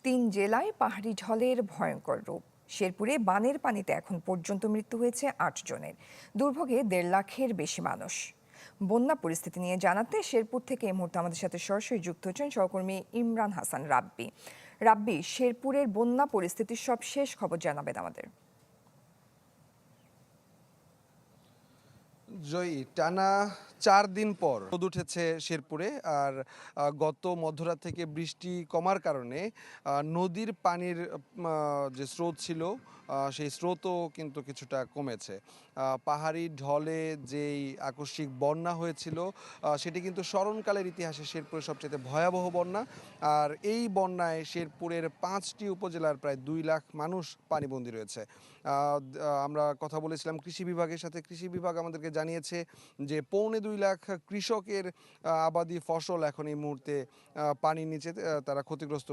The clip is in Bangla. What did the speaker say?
তিন জেলায় পাহাড়ি ঢলের ভয়ঙ্কর রূপ। শেরপুরে বানের পানিতে এখন পর্যন্ত মৃত্যু হয়েছে ৮ জনের। দুর্ভোগে ১.৫ লাখের বেশি মানুষ। বন্যা পরিস্থিতি নিয়ে জানাতে শেরপুর থেকে এই মুহূর্তে আমাদের সাথে সরাসরি যুক্ত হচ্ছেন সহকর্মী ইমরান হাসান রাব্বি। রাব্বি, শেরপুরের বন্যা পরিস্থিতির সব শেষ খবর জানাবেন আমাদের। জয়ী, টানা ৪ দিন পর রোদ উঠেছে শেরপুরে। আর গত মধ্যরাত থেকে বৃষ্টি কমার কারণে নদীর পানির যে স্রোত ছিল সেই স্রোতও কিন্তু কিছুটা কমেছে। পাহাড়ি ঢলে যেই আকস্মিক বন্যা হয়েছিল সেটি কিন্তু স্মরণকালের ইতিহাসে শেরপুরের সবচেয়ে ভয়াবহ বন্যা। আর এই বন্যায় শেরপুরের ৫টি উপজেলার প্রায় ২ লাখ মানুষ পানিবন্দী রয়েছে। আমরা কথা বলেছিলাম কৃষি বিভাগের সাথে। কৃষি বিভাগ আমাদেরকে জানিয়েছে যে ২.৫ লাখ কৃষকের আবাদি ফসল এখন এই মুহূর্তে পানির নিচে তারা ক্ষতিগ্রস্ত হয়েছে।